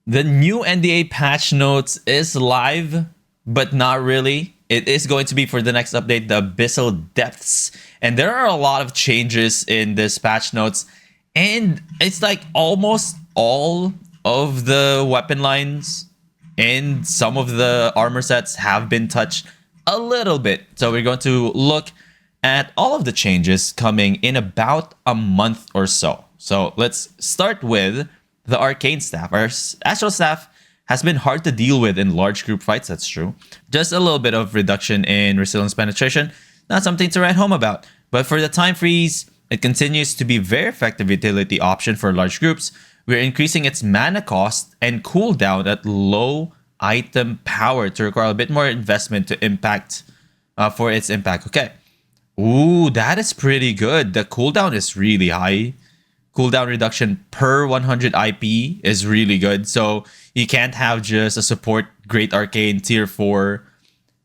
The new NDA patch notes is live, but not really. It is going to be for the next update, the Abyssal Depths. And there are a lot of changes in this patch notes. And it's like almost all of the weapon lines and some of the armor sets have been touched a little bit. So we're going to look at all of the changes coming in about a month or so. So let's start with the Arcane Staff. Our Astral Staff has been hard to deal with in large group fights, that's true. Just a little bit of reduction in resilience penetration, not something to write home about. But for the time freeze, it continues to be a very effective utility option for large groups. We're increasing its mana cost and cooldown at low item power to require a bit more investment to impact for its impact. Okay. Ooh, that is pretty good. The cooldown is really high. Cooldown reduction per 100 IP is really good. So you can't have just a support Great Arcane tier 4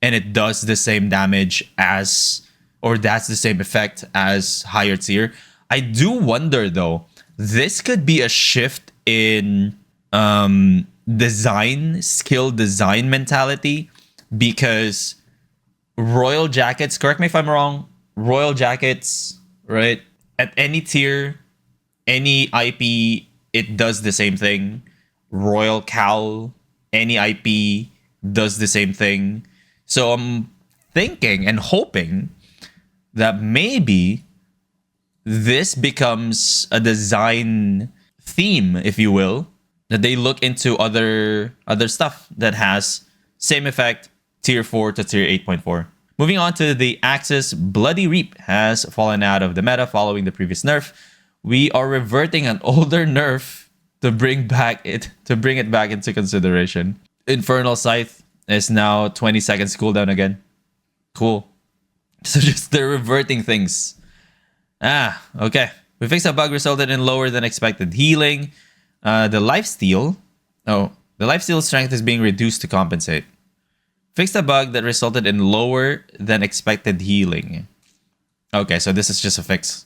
and it does the same damage as, or that's the same effect as higher tier. I do wonder though, this could be a shift in skill design mentality, because Royal Jackets, correct me if I'm wrong, Royal Jackets, right? At any tier, any IP, it does the same thing. Royal Cal, any IP does the same thing. So I'm thinking and hoping that maybe this becomes a design theme, if you will, that they look into other stuff that has same effect, tier 4 to tier 8.4. Moving on to the Axis, Bloody Reap has fallen out of the meta following the previous nerf. We are reverting an older nerf to bring it back into consideration. Infernal Scythe is now 20 seconds cooldown again. Cool. So just they're reverting things. Okay. We fixed a bug resulted in lower than expected healing. The lifesteal strength is being reduced to compensate. Fixed a bug that resulted in lower than expected healing. Okay, so this is just a fix.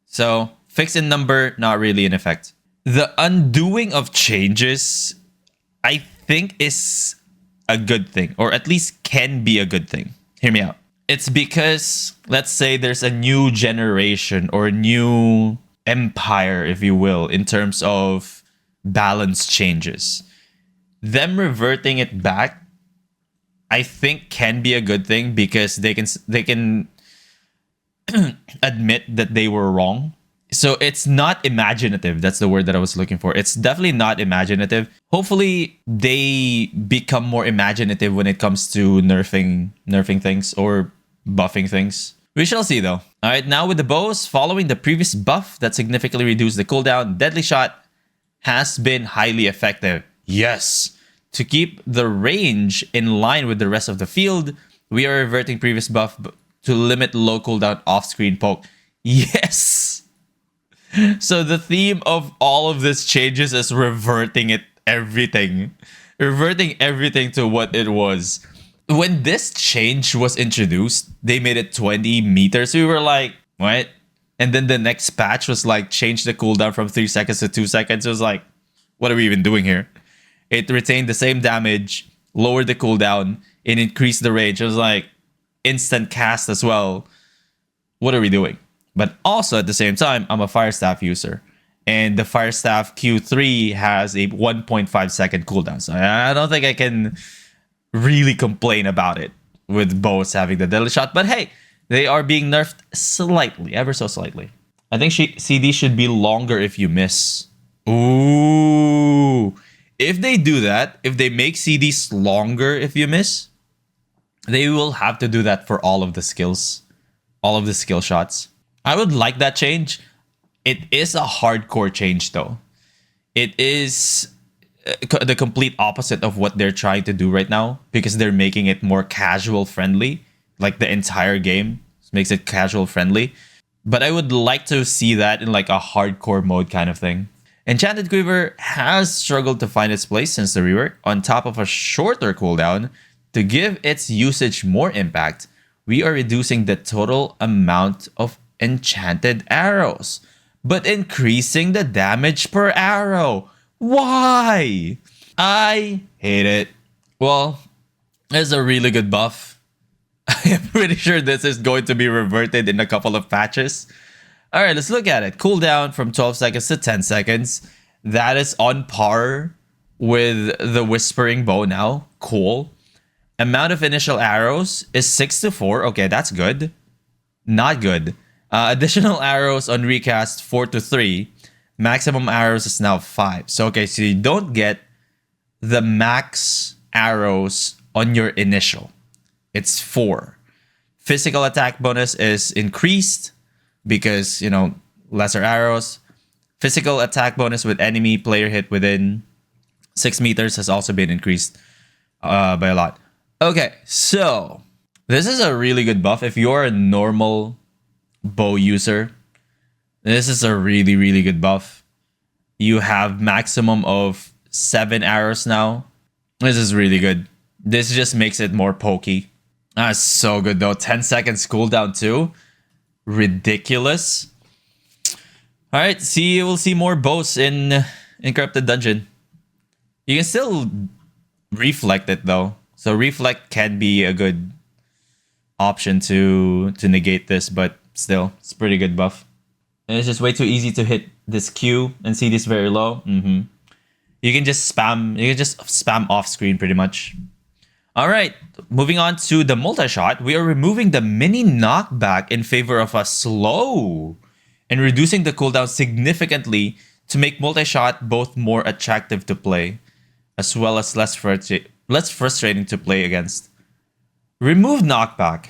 So, fix in number, not really in effect. The undoing of changes, I think, is a good thing, or at least can be a good thing. Hear me out. It's because, let's say there's a new generation or a new empire, if you will, in terms of balance changes. Them reverting it back, I think, can be a good thing, because they can admit that they were wrong. So it's not imaginative. That's the word that I was looking for. It's definitely not imaginative. Hopefully they become more imaginative when it comes to nerfing things or buffing things. We shall see though. All right, now with the bows, following the previous buff that significantly reduced the cooldown, Deadly Shot has been highly effective. Yes. To keep the range in line with the rest of the field, we are reverting previous buff to limit low cooldown off-screen poke. Yes! So the theme of all of this changes is reverting everything. Reverting everything to what it was. When this change was introduced, they made it 20 meters. We were like, what? And then the next patch was like, change the cooldown from 3 seconds to 2 seconds. It was like, what are we even doing here? It retained the same damage, lowered the cooldown, and increased the range. It was like, instant cast as well. What are we doing? But also at the same time, I'm a Fire Staff user, and the Fire Staff Q3 has a 1.5 second cooldown. So I don't think I can really complain about it with bows having the Deadly Shot. But hey, they are being nerfed slightly, ever so slightly. I think CD should be longer if you miss. Ooh. If they do that, if they make CDs longer if you miss, they will have to do that for all of the skills, all of the skill shots. I would like that change. It is a hardcore change though. It is the complete opposite of what they're trying to do right now, because they're making it more casual friendly. Like the entire game makes it casual friendly. But I would like to see that in like a hardcore mode kind of thing. Enchanted Quiver has struggled to find its place since the rework. On top of a shorter cooldown, to give its usage more impact, we are reducing the total amount of enchanted arrows, but increasing the damage per arrow. Why? I hate it. Well, it's a really good buff. I'm pretty sure this is going to be reverted in a couple of patches. All right, let's look at it. Cooldown from 12 seconds to 10 seconds. That is on par with the Whispering Bow now. Cool. Amount of initial arrows is 6 to 4. Okay, that's good. Not good. Additional arrows on recast 4 to 3. Maximum arrows is now 5. So, okay, so you don't get the max arrows on your initial. It's 4. Physical attack bonus is increased because, you know, lesser arrows. Physical attack bonus with enemy player hit within 6 meters has also been increased by a lot. Okay, so this is a really good buff. If you're a normal bow user, this is a really, really good buff. You have maximum of 7 arrows now. This is really good. This just makes it more pokey. That's so good though. 10 seconds cooldown too. Ridiculous. All right, we'll see more bows in Corrupted Dungeon. You can still reflect it though. So reflect can be a good option to negate this, but still, it's a pretty good buff. And it's just way too easy to hit this Q and see this very low. You can just spam off screen pretty much. All right, moving on to the multi-shot. We are removing the mini knockback in favor of a slow and reducing the cooldown significantly to make multi-shot both more attractive to play as well as less frustrating to play against. Remove knockback.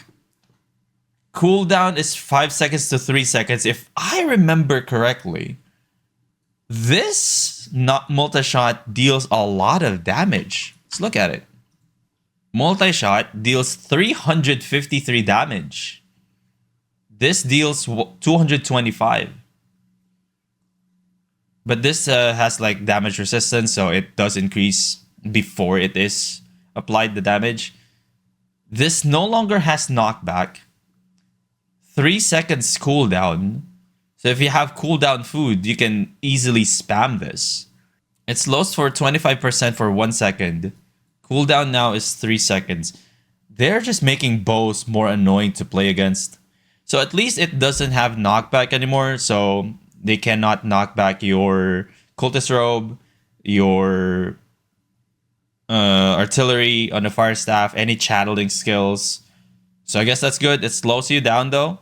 Cooldown is 5 seconds to 3 seconds. If I remember correctly, this multi-shot deals a lot of damage. Let's look at it. Multi-shot deals 353 damage. This deals 225. But this has like damage resistance, so it does increase before it is applied the damage. This no longer has knockback. 3 seconds cooldown. So if you have cooldown food, you can easily spam this. It slows for 25% for 1 second. Cooldown now is 3 seconds. They're just making bows more annoying to play against. So at least it doesn't have knockback anymore. So they cannot knock back your Cultist Robe, your artillery on the Fire Staff, any channeling skills. So I guess that's good. It slows you down though.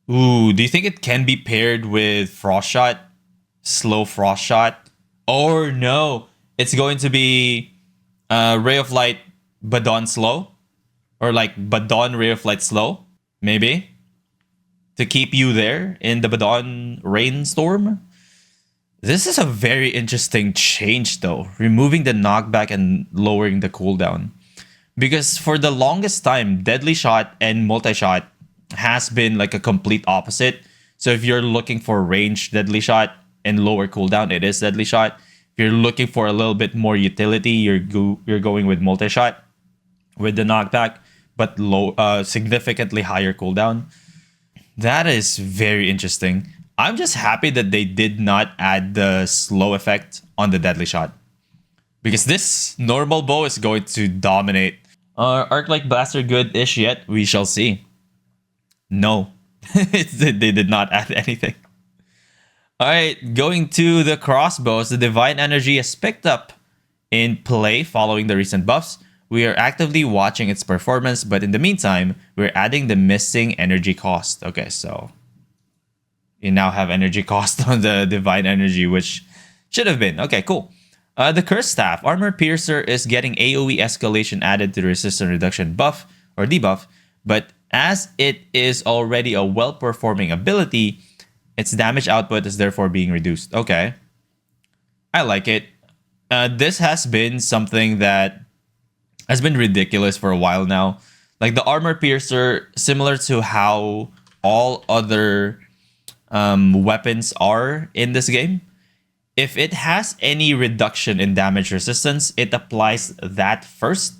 Ooh, do you think it can be paired with Frost Shot? Slow Frost Shot? Or no, it's going to be Ray of Light Badon slow? Or like Badon Ray of Light slow? Maybe? To keep you there in the Badon Rainstorm? This is a very interesting change though. Removing the knockback and lowering the cooldown. Because for the longest time, Deadly Shot and Multi-Shot has been like a complete opposite. So if you're looking for range Deadly Shot and lower cooldown, it is Deadly Shot. If you're looking for a little bit more utility, you're going with Multi-Shot with the knockback, but low, significantly higher cooldown. That is very interesting. I'm just happy that they did not add the slow effect on the Deadly Shot, because this normal bow is going to dominate. Arc-like Blaster good-ish yet? We shall see. No, they did not add anything. All right, going to the crossbows. The Divine Energy has picked up in play following the recent buffs. We are actively watching its performance, but in the meantime, we're adding the missing energy cost. Okay, so you now have energy cost on the Divine Energy, which should have been. Okay, cool. The Cursed Staff. Armor Piercer is getting AoE escalation added to the resistance reduction buff or debuff, but as it is already a well-performing ability, its damage output is therefore being reduced. Okay. I like it. This has been something that has been ridiculous for a while now. Like the Armor Piercer, similar to how all other weapons are in this game, if it has any reduction in damage resistance, it applies that first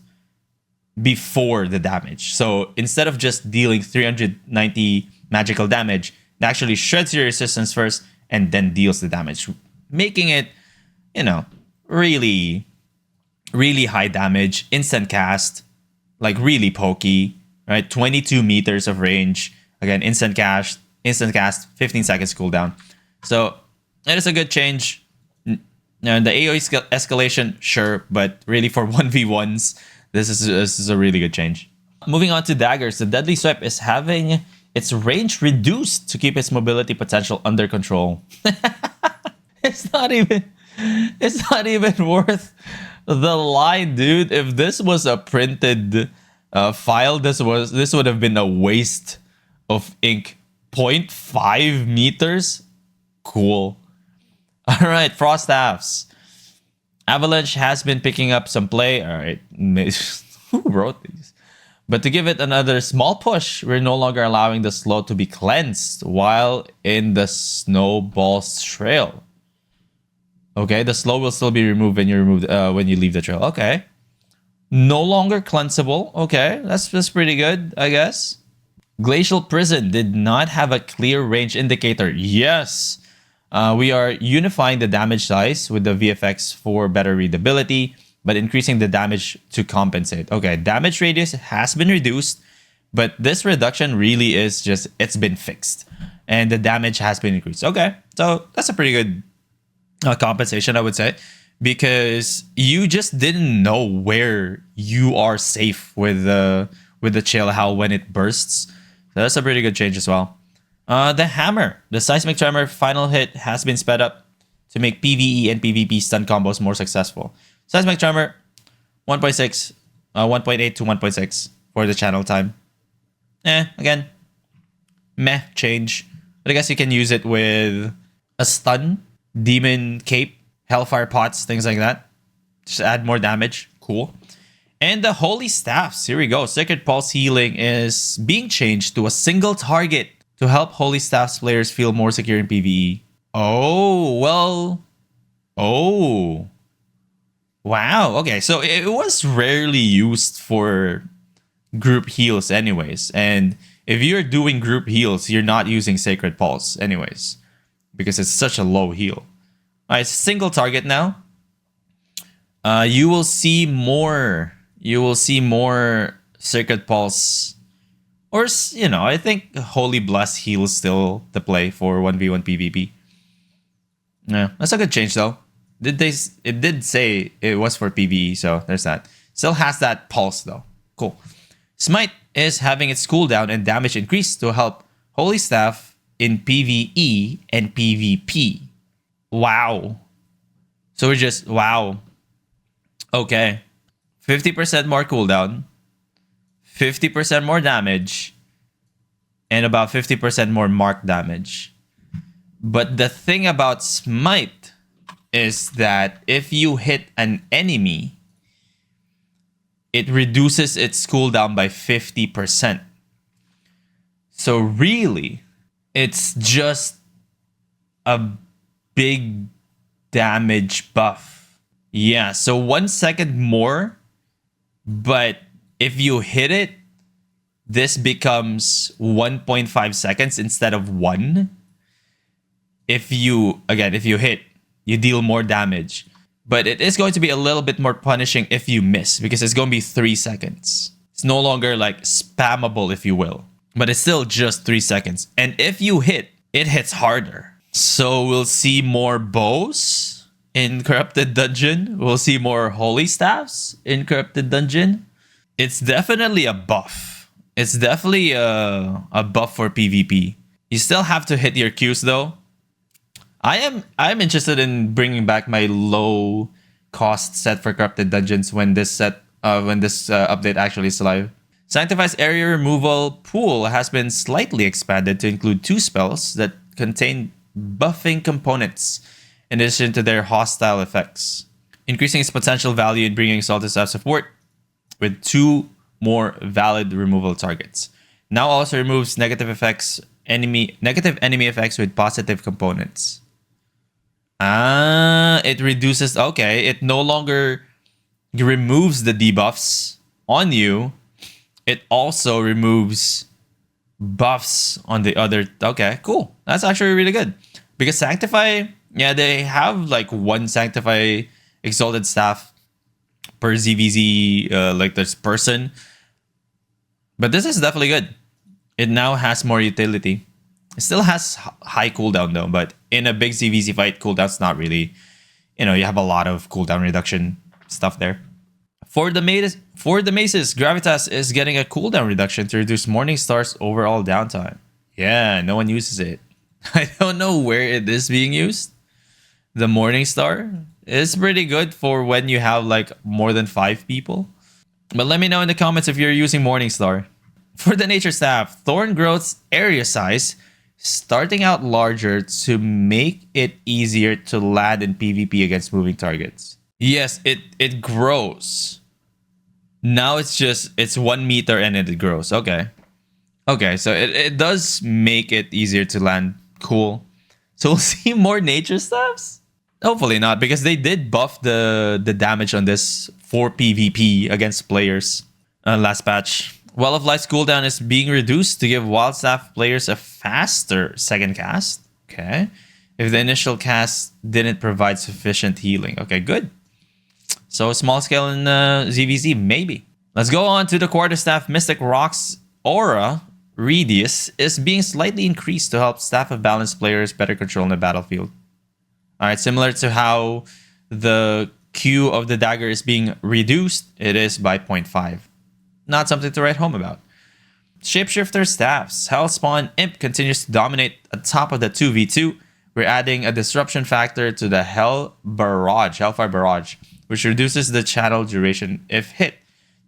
before the damage. So instead of just dealing 390 magical damage, it actually shreds your resistance first and then deals the damage. making it, you know, really, really high damage, instant cast, like really pokey, right? 22 meters of range. Again, instant cast, 15 seconds cooldown. So it is a good change. The AoE escalation, sure, but really for 1v1s, this is a really good change. Moving on to Daggers, the Deadly Swipe is having its range reduced to keep its mobility potential under control. It's not even worth the line, dude. If this was a printed file, this would have been a waste of ink. 0.5 meters? Cool. All right, Crossbows. Avalanche has been picking up some play. All right, who wrote these? But to give it another small push, we're no longer allowing the slow to be cleansed while in the Snowball's trail. Okay, the slow will still be removed when you leave the trail. Okay, no longer cleansable. Okay, that's pretty good, I guess. Glacial Prison did not have a clear range indicator. Yes, we are unifying the damage size with the VFX for better readability, but increasing the damage to compensate. Okay, damage radius has been reduced, but this reduction really is just, it's been fixed. And the damage has been increased. Okay, so that's a pretty good compensation, I would say, because you just didn't know where you are safe with the chill howl when it bursts. So that's a pretty good change as well. The hammer, the seismic tremor final hit has been sped up to make PvE and PvP stun combos more successful. Seismic tremor 1.6, 1.8 to 1.6 for the channel time. Again, meh change, but I guess you can use it with a stun, demon cape, hellfire pots, things like that. Just add more damage. Cool. And the Holy Staffs, here we go. Sacred Pulse healing is being changed to a single target to help Holy Staffs players feel more secure in PvE. Oh, well. Oh. Wow. Okay, so it was rarely used for group heals anyways. And if you're doing group heals, you're not using Sacred Pulse anyways, because it's such a low heal. All right, single target now. You will see more Sacred Pulse, or I think Holy Bless heals still the play for 1v1 PvP. Yeah, that's a good change though. It did say it was for PvE, so there's that. Still has that pulse though. Cool. Smite is having its cooldown and damage increase to help Holy Staff in PvE and PvP. Wow. So we're just, wow. Okay. 50% more cooldown, 50% more damage, and about 50% more mark damage. But the thing about Smite is that if you hit an enemy, it reduces its cooldown by 50%. So really, it's just a big damage buff. Yeah, so 1 second more, but if you hit it, this becomes 1.5 seconds instead of 1. If you hit, you deal more damage. But it is going to be a little bit more punishing if you miss, because it's going to be 3 seconds. It's no longer like spammable, if you will. But it's still just 3 seconds. And if you hit, it hits harder. So we'll see more bows in Corrupted Dungeon. We'll see more Holy Staffs in Corrupted Dungeon. It's definitely a buff. It's definitely a buff for PvP. You still have to hit your Qs though. I'm interested in bringing back my low cost set for Corrupted Dungeons when this update actually is live. Sanctified's area removal pool has been slightly expanded to include 2 spells that contain buffing components in addition to their hostile effects, increasing its potential value in bringing Salted Staff support with 2 more valid removal targets. Now also removes negative enemy effects with positive components. It reduces, okay, it no longer removes the debuffs on you. It also removes buffs on the other. Okay, cool. That's actually really good. Because Sanctify, Yeah, they have like one Sanctify Exalted Staff per ZVZ, like this person. But this is definitely good. It now has more utility. It still has high cooldown though, but in a big ZVZ fight, cooldown's not really, you have a lot of cooldown reduction stuff there. For the maces, Gravitas is getting a cooldown reduction to reduce Morningstar's overall downtime. Yeah, no one uses it. I don't know where it is being used. The Morningstar is pretty good for when you have like more than 5 people. But let me know in the comments if you're using Morningstar. For the Nature Staff, Thorn Growth's area size starting out larger to make it easier to land in PvP against moving targets. Yes, it grows. Now it's 1 meter and it grows. Okay. Okay, so it does make it easier to land. Cool. So we'll see more Nature Staffs? Hopefully not, because they did buff the damage on this for PvP against players last patch. Well of Light's cooldown is being reduced to give Wild Staff players a faster second cast. Okay. If the initial cast didn't provide sufficient healing. Okay, good. So small scale in ZVZ, maybe. Let's go on to the Quarterstaff. Mystic Rock's aura radius is being slightly increased to help Staff of Balance players better control the battlefield. Alright, similar to how the Q of the dagger is being reduced, it is by 0.5. Not something to write home about. Shapeshifter Staffs. Hellspawn Imp continues to dominate atop of the 2v2. We're adding a disruption factor to the Hellfire Barrage, which reduces the channel duration if hit,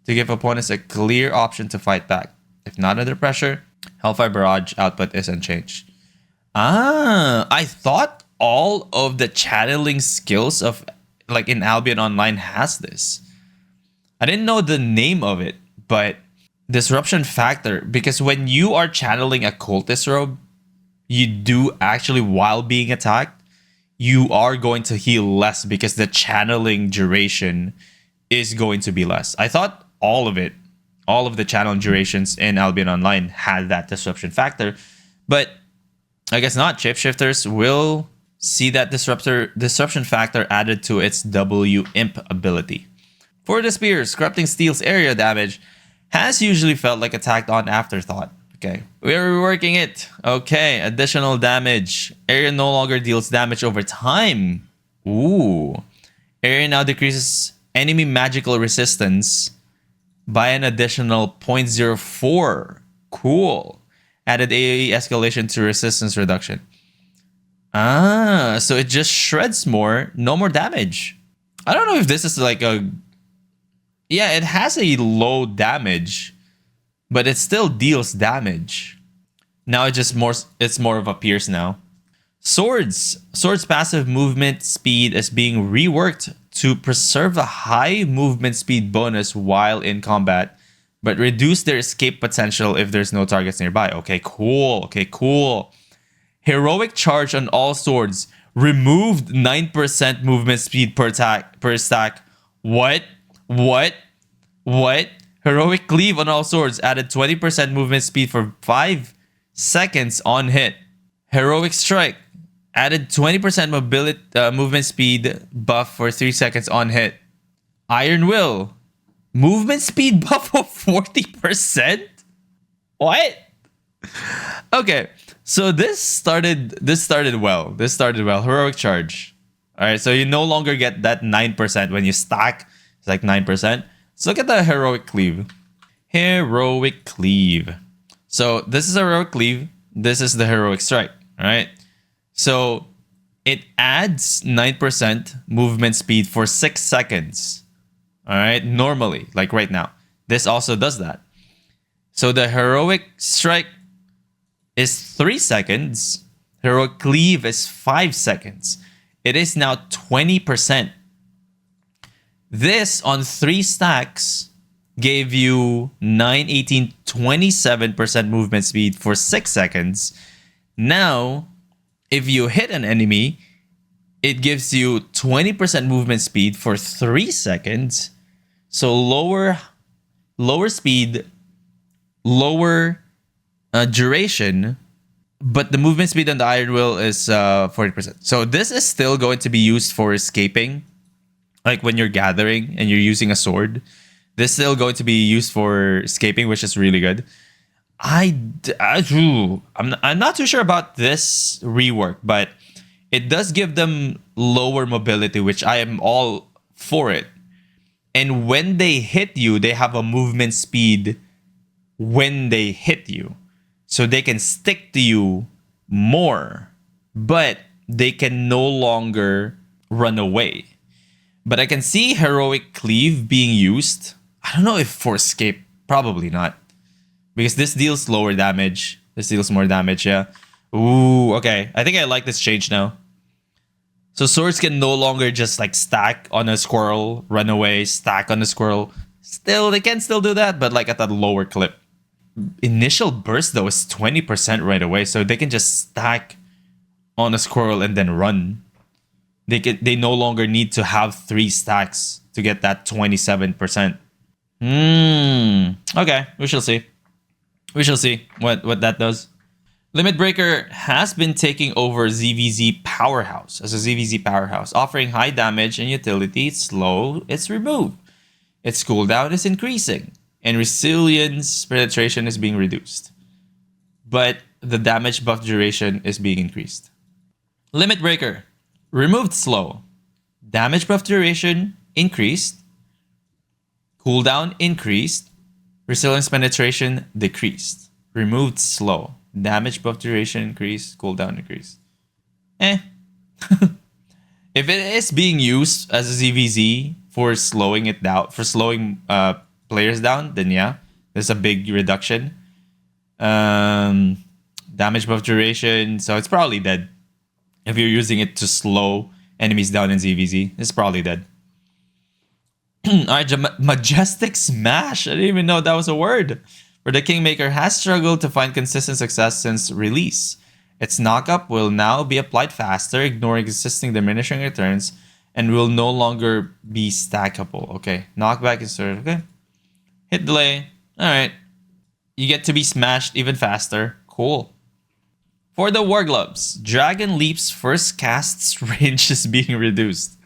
to give opponents a clear option to fight back. If not under pressure, Hellfire Barrage output is unchanged. I thought all of the channeling skills of like in Albion Online has this. I didn't know the name of it, but disruption factor, because when you are channeling a cultist robe, you do actually, while being attacked, you are going to heal less because the channeling duration is going to be less. I thought all of the channel durations in Albion Online had that disruption factor, but I guess not. Shapeshifters will see that disruption factor added to its W Imp ability. For the spears, corrupting steel's area damage has usually felt like attacked on afterthought. Okay, we're reworking it. Okay, additional damage. Area no longer deals damage over time. Ooh. Area now decreases enemy magical resistance by an additional 0.04. Cool. Added AoE escalation to resistance reduction. So it just shreds more, no more damage. I don't know if this is like a... Yeah, it has a low damage, but it still deals damage. Now it's more of a pierce now. Swords passive movement speed is being reworked to preserve a high movement speed bonus while in combat, but reduce their escape potential if there's no targets nearby. Okay, cool. Okay, cool. Heroic charge on all swords removed 9% movement speed per stack. What? Heroic cleave on all swords added 20% movement speed for 5 seconds on hit. Heroic strike added 20% movement speed buff for 3 seconds on hit. Iron will movement speed buff of 40%. What? Okay, so this started well. Heroic charge. All right, so you no longer get that 9% when you stack. It's like 9%. Let's look at the heroic cleave. Heroic cleave. So this is a heroic cleave. This is the heroic strike. All right. So it adds 9% movement speed for 6 seconds. All right. Normally, like right now, this also does that. So the heroic strike is 3 seconds. Heroic cleave is 5 seconds. It is now 20%. This on 3 stacks gave you 9, 18, 27% movement speed for 6 seconds. Now, if you hit an enemy, it gives you 20% movement speed for 3 seconds. So lower speed, lower duration, But the movement speed on the Iron Will is 40%. So this is still going to be used for escaping. Like when you're gathering and you're using a sword. This is still going to be used for escaping, which is really good. I'm not too sure about this rework, but it does give them lower mobility, which I am all for it. And when they hit you, they have a movement speed when they hit you. So they can stick to you more, but they can no longer run away. But I can see Heroic Cleave being used. I don't know if for escape, probably not. Because this deals lower damage. This deals more damage, yeah. Ooh, okay. I think I like this change now. So swords can no longer just like stack on a squirrel, run away, stack on a squirrel. Still, they can still do that, but like at a lower clip. Initial burst though is 20% right away, so they can just stack on a squirrel and then run. They no longer need to have 3 stacks to get that 27%. Okay, we shall see. We shall see what that does. Limit Breaker has been taking over ZVZ Powerhouse as a ZVZ Powerhouse, offering high damage and utility. It's slow, it's removed. Its cooldown is increasing, and resilience penetration is being reduced. But the damage buff duration is being increased. Limit Breaker, removed slow. Damage buff duration increased. Cooldown increased. Resilience penetration decreased. Removed slow. Damage buff duration increased. Cooldown increased. If it is being used as a ZVZ for slowing it down, for slowing players down, then yeah, there's a big reduction. Damage buff duration, so it's probably dead. If you're using it to slow enemies down in ZVZ, it's probably dead. Alright, Majestic Smash. I didn't even know that was a word. Where the Kingmaker has struggled to find consistent success since release. Its knockup will now be applied faster, ignoring existing diminishing returns, and will no longer be stackable. Okay, knockback is sort of okay. Hit delay. Alright. You get to be smashed even faster. Cool. For the War Gloves, Dragon Leap's first cast's range is being reduced,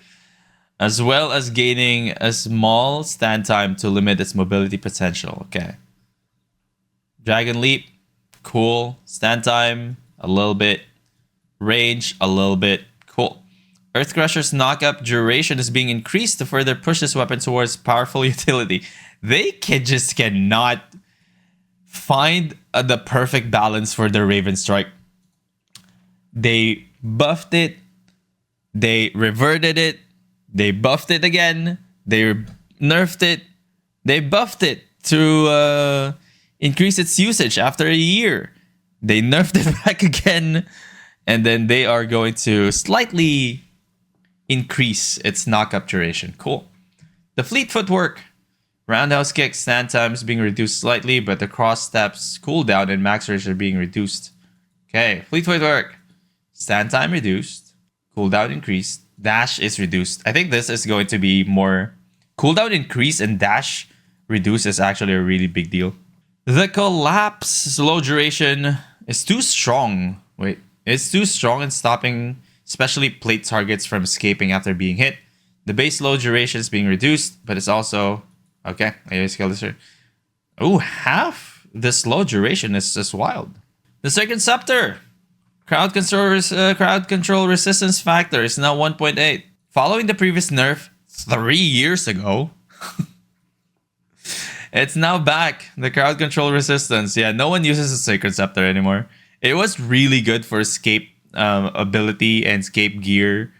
as well as gaining a small stand time to limit its mobility potential. Okay. Dragon Leap, cool. Stand time, a little bit. Range, a little bit. Cool. Earth Crusher's knockup duration is being increased to further push this weapon towards powerful utility. They cannot find the perfect balance for their Raven Strike. They buffed it. They reverted it. They buffed it again. They nerfed it. They buffed it to increase its usage after a year. They nerfed it back again. And then they are going to slightly increase its knockup duration. Cool. The Fleet Footwork. Roundhouse kick stand time is being reduced slightly, but the cross steps cooldown and max range are being reduced. Okay, Fleet Footwork. Stand time reduced. Cooldown increased. Dash is reduced. I think this is going to be more... Cooldown increase and dash reduce is actually a really big deal. The Collapse slow duration is too strong. Wait, it's too strong in stopping especially plate targets from escaping after being hit. The base slow duration is being reduced, but it's also... Okay, I always kill this here. Oh, half the slow duration is just wild. The Second Scepter. Crowd control resistance factor is now 1.8. Following the previous nerf 3 years ago, it's now back. The crowd control resistance. Yeah, no one uses the Sacred Scepter anymore. It was really good for escape ability and escape gear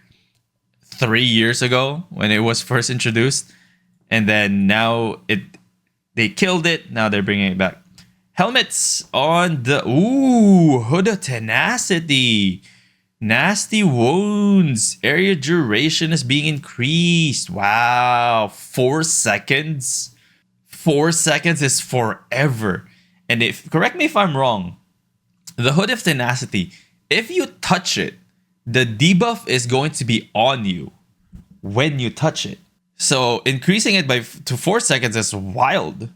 3 years ago when it was first introduced. And then now they killed it. Now they're bringing it back. Helmets on the... Ooh, Hood of Tenacity. Nasty Wounds. Area duration is being increased. Wow. 4 seconds. 4 seconds is forever. And correct me if I'm wrong. The Hood of Tenacity, if you touch it, the debuff is going to be on you when you touch it. So increasing it to 4 seconds is wild.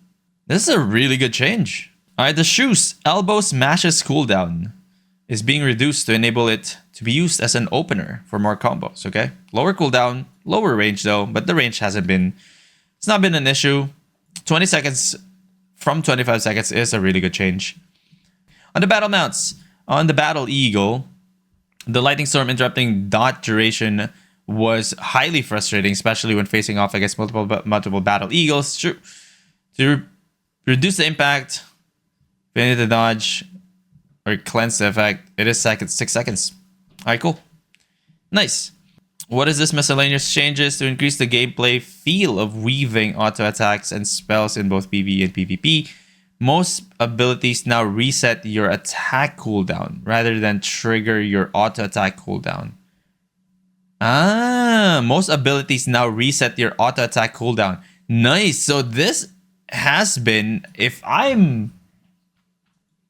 This is a really good change. Alright, the Shoes. Elbow Smashes cooldown. is being reduced to enable it to be used as an opener for more combos, okay? Lower cooldown, lower range though, but the range it's not been an issue. 20 seconds from 25 seconds is a really good change. On the battle mounts, on the Battle Eagle, the Lightning Storm interrupting dot duration was highly frustrating, especially when facing off against multiple Battle Eagles. To reduce the impact, finish the dodge, or cleanse the effect, it is 6 seconds. Alright, cool. Nice. What is this miscellaneous changes to increase the gameplay feel of weaving auto attacks and spells in both PvE and PvP? Most abilities now reset your attack cooldown rather than trigger your auto attack cooldown. Most abilities now reset your auto attack cooldown. Nice. So this has been, if I'm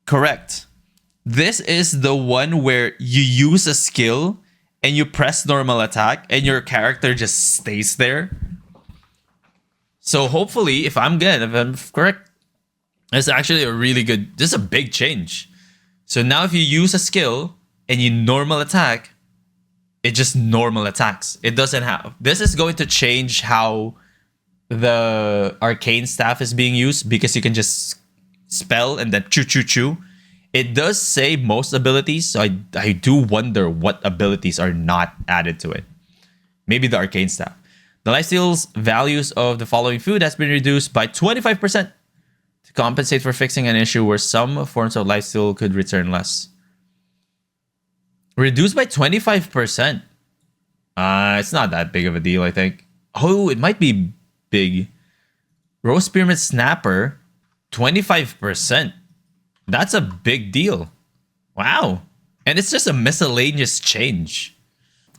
correct, this is the one where you use a skill and you press normal attack and your character just stays there. So hopefully, if I'm correct, it's actually this is a big change. So now if you use a skill and you normal attack, it just normal attacks. It doesn't have... This is going to change how the Arcane Staff is being used, because you can just spell and then choo. It does say most abilities, so I do wonder what abilities are not added to it. Maybe the Arcane Staff. The lifesteal's values of the following food has been reduced by 25%. To compensate for fixing an issue where some forms of lifesteal could return less. Reduced by 25%. It's not that big of a deal, I think. Oh, it might be big. Roast Pyramid Snapper, 25%. That's a big deal. Wow. And it's just a miscellaneous change.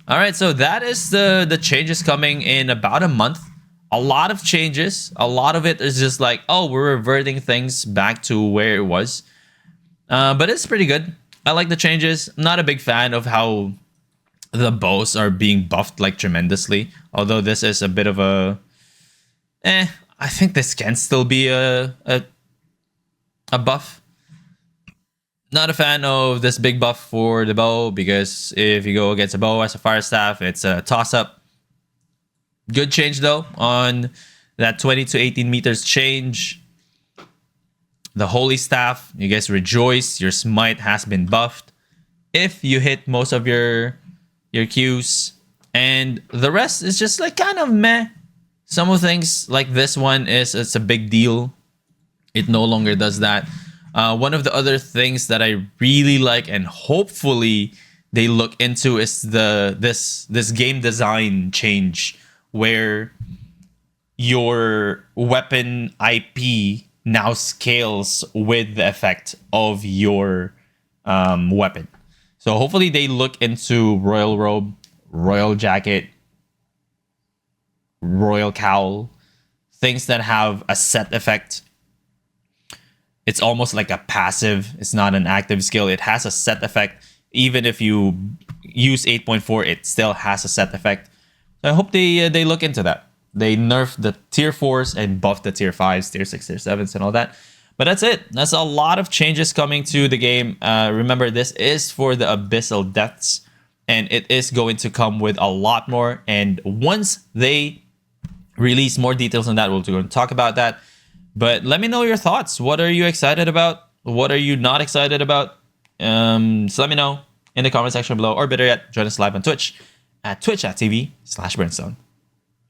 All right, so that is the changes coming in about a month. A lot of changes. A lot of it is just like, oh, we're reverting things back to where it was. But it's pretty good. I like the changes. I'm not a big fan of how the bows are being buffed like tremendously. Although this is a bit of a... I think this can still be a buff. Not a fan of this big buff for the bow, because if you go against a bow as a fire staff, it's a toss-up. Good change though on that 20 to 18 meters change. The Holy Staff, you guys rejoice. Your smite has been buffed if you hit most of your Qs. And the rest is just like kind of meh. Some of the things like this one it's a big deal. It no longer does that. One of the other things that I really like, and hopefully they look into, is this game design change, where your weapon IP now scales with the effect of your weapon. So hopefully they look into Royal Robe, Royal Jacket, Royal Cowl, things that have a set effect. It's almost like a passive. It's not an active skill. It has a set effect. Even if you use 8.4, it still has a set effect. So I hope they look into that. They nerf the tier 4s and buff the tier 5s, tier 6, tier 7s, and all that. But that's it. That's a lot of changes coming to the game. Remember, this is for the Abyssal Deaths, and it is going to come with a lot more. And once they release more details on that, we'll go and talk about that. But let me know your thoughts. What are you excited about? What are you not excited about? So let me know in the comment section below, or better yet, join us live on Twitch at twitch.tv/Burnstone.